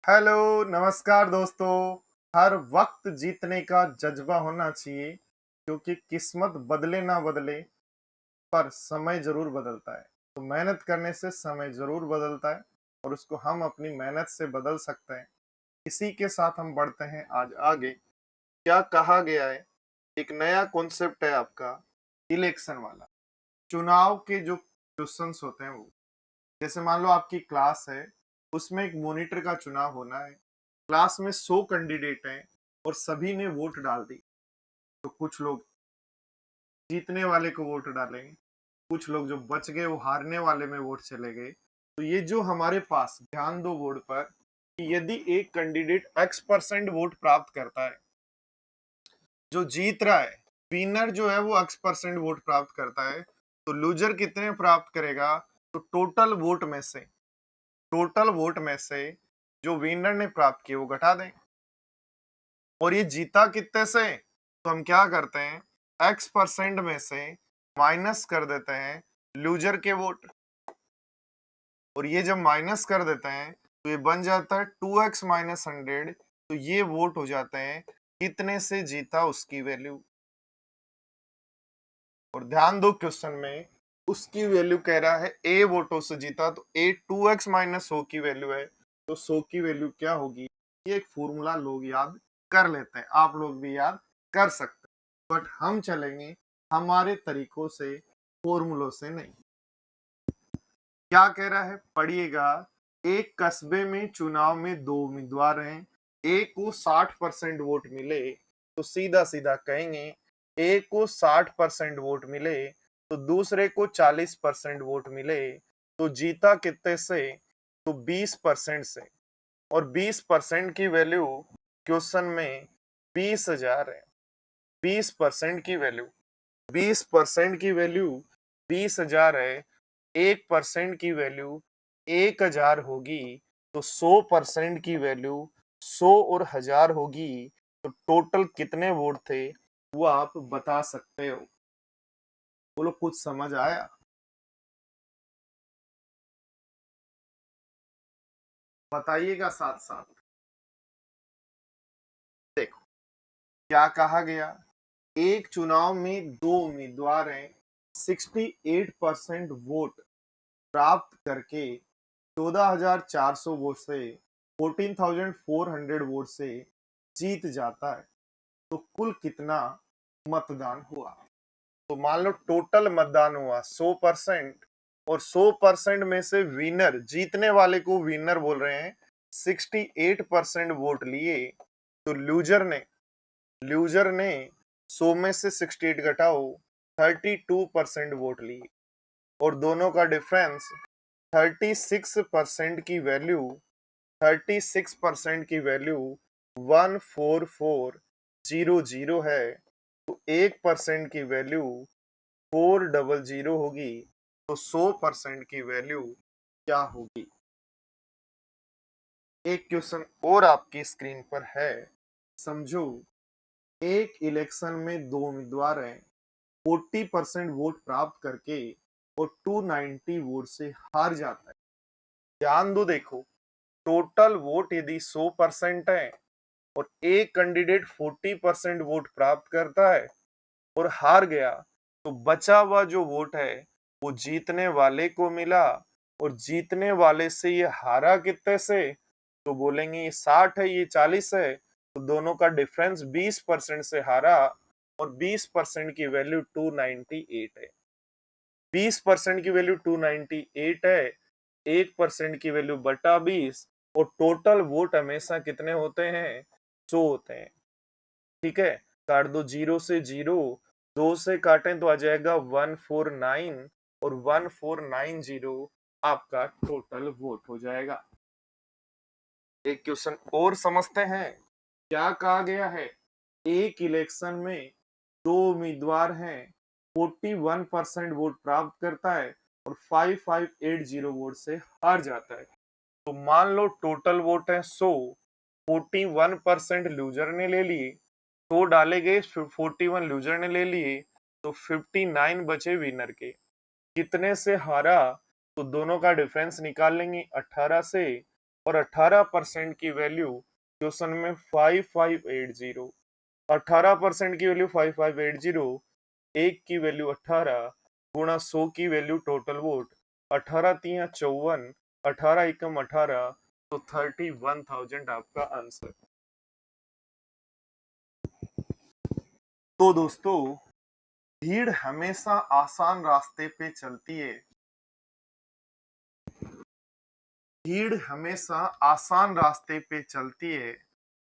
Hello, नमस्कार दोस्तों। हर वक्त जीतने का जज्बा होना चाहिए क्योंकि किस्मत बदले ना बदले पर समय जरूर बदलता है। तो मेहनत करने से समय जरूर बदलता है और उसको हम अपनी मेहनत से बदल सकते हैं। इसी के साथ हम बढ़ते हैं आज आगे। क्या कहा गया है? एक नया कॉन्सेप्ट है आपका, इलेक्शन वाला। चुनाव के जो क्वेश्चंस होते हैं वो, जैसे मान लो आपकी क्लास है, उसमें एक मॉनिटर का चुनाव होना है। क्लास में 100 कैंडिडेट हैं और सभी ने वोट डाल दी। तो कुछ लोग जीतने वाले को वोट डालेंगे, कुछ लोग जो बच गए वो हारने वाले में वोट चले गए। तो ये जो हमारे पास, ध्यान दो बोर्ड पर, कि यदि एक कैंडिडेट x% वोट प्राप्त करता है, जो जीत रहा है, विनर जो है वो x% वोट प्राप्त करता है, तो लूजर कितने प्राप्त करेगा? तो टोटल वोट में से जो विनर ने प्राप्त किए वो घटा दें। और ये जीता कितने से? तो हम क्या करते हैं, x% में से माइनस कर देते हैं लूजर के वोट। और ये जब माइनस कर देते हैं तो ये बन जाता है 2x माइनस 100। तो ये वोट हो जाते हैं कितने से जीता उसकी वैल्यू। और ध्यान दो, क्वेश्चन में उसकी वैल्यू कह रहा है a वोटों से जीता, तो a 2x माइनस 100 की वैल्यू है। तो 100 की वैल्यू क्या होगी? ये एक फॉर्मूला लोग याद कर लेते हैं, आप लोग भी याद कर सकते हैं, बट हम चलेंगे हमारे तरीकों से, फॉर्मूलों से नहीं। क्या कह रहा है, पढ़िएगा। एक कस्बे में चुनाव में दो उम्मीदवार हैं, एक को 60% वोट मिले तो सीधा सीधा कहेंगे एक को 60% वोट मिले, तो दूसरे को 40% वोट मिले, तो जीता कितने से? तो 20% से। और 20% की वैल्यू क्वेश्चन में 20,000 है। 20% की वैल्यू, 20% की वैल्यू 20,000 है। 1% की वैल्यू 1,000 होगी। तो 100% की वैल्यू 100 और 1000 होगी। तो टोटल कितने वोट थे वो आप बता सकते हो। बोलो, कुछ समझ आया? बताइएगा साथ साथ। देखो क्या कहा गया, एक चुनाव में दो उम्मीदवार हैं, 68% वोट प्राप्त करके 14,400 वोट से, 14,400 वोट से जीत जाता है। तो कुल कितना मतदान हुआ? तो मान लो टोटल मतदान हुआ 100%, और 100% में से विनर, जीतने वाले को विनर बोल रहे हैं, 68% वोट लिए। तो लूजर ने 100 में से 68 घटाओ, 32% वोट लिए। और दोनों का डिफरेंस 36% की वैल्यू, 36% की वैल्यू 14400 है। तो 1% की वैल्यू 400 होगी। तो 100% की वैल्यू क्या होगी? एक क्वेश्चन और आपकी स्क्रीन पर है, समझो। एक इलेक्शन में दो उम्मीदवार हैं, 40% वोट प्राप्त करके और 290 वोट से हार जाता है। ध्यान दो, देखो टोटल वोट यदि 100% है और एक कैंडिडेट 40% वोट प्राप्त करता है और हार गया, तो बचा हुआ जो वोट है वो जीतने वाले को मिला। और जीतने वाले से ये हारा कितने से? तो बोलेंगे ये 60 है, ये 40 है। तो दोनों का डिफरेंस 20% से हारा। और 20% की वैल्यू 298 है। 20% की वैल्यू 298 है। 1% की वैल्यू बटा 20। और टोटल वोट हमेशा कितने होते हैं? 100 होते हैं। ठीक है, काट दो जीरो से जीरो, दो से काटें तो आ जाएगा 149। और 1490 आपका टोटल वोट हो जाएगा। एक क्वेश्चन और समझते हैं। क्या कहा गया है, एक इलेक्शन में दो उम्मीदवार हैं, 41% वोट प्राप्त करता है और 5580 वोट से हार जाता है। तो मान लो टोटल वोट है 100, 41% लूजर ने ले लिए, 100 डाले गए, 41 लूजर ने ले लिए, तो 59 बचे विनर के। कितने से हारा? तो दोनों का डिफरेंस निकाल लेंगे 18 से। और 18% की वैल्यू क्वेश्चन में 5580। 18% की वैल्यू 5580, एक की वैल्यू 18 गुणा 100 की वैल्यू टोटल वोट, 18 तिया 54, 18 एकम 18, तो 31,000 आपका आंसर। तो दोस्तों, भीड़ हमेशा आसान रास्ते पे चलती है। भीड़ हमेशा आसान रास्ते पे चलती है।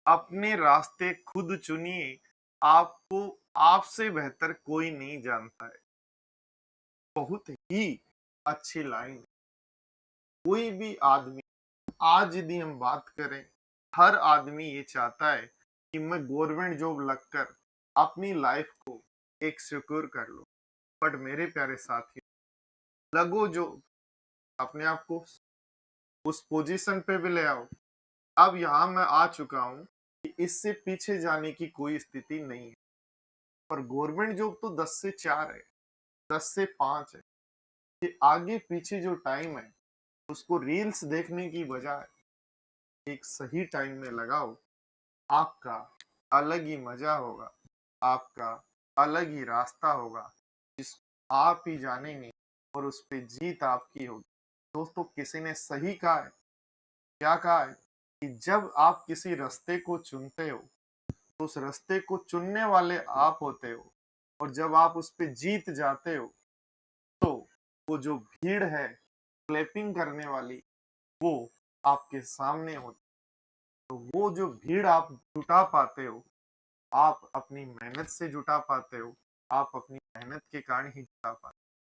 अपने रास्ते खुद चुनिए, आपको आपसे बेहतर कोई नहीं जानता है। बहुत ही अच्छी लाइन। कोई भी आदमी, आज यदि हम बात करें, हर आदमी ये चाहता है कि मैं गवर्नमेंट जॉब लगकर अपनी लाइफ को एक सिक्योर कर लूं। बट मेरे प्यारे साथी, लगो जो अपने आप को उस पोजीशन पे भी ले आओ। अब यहाँ मैं आ चुका हूँ कि इससे पीछे जाने की कोई स्थिति नहीं है। और गवर्नमेंट जॉब तो 10 से 4 है, 10 से 5 है। ये आगे पीछे जो टाइम है, उसको रील्स देखने की बजाय एक सही टाइम में लगाओ। आपका अलग ही मजा होगा, आपका अलग ही रास्ता होगा, जिसको आप ही जानेंगे और उस पे जीत आपकी होगी। दोस्तों, किसी ने सही कहा है, क्या कहा है कि जब आप किसी रास्ते को चुनते हो तो उस रास्ते को चुनने वाले आप होते हो, और जब आप उस पे जीत जाते हो तो वो जो भीड़ है क्लैपिंग करने वाली, वो आपके सामने होती। तो वो जो भीड़ आप जुटा पाते हो, आप अपनी मेहनत से जुटा पाते हो, आप अपनी मेहनत के कारण ही जुटा पाते हो।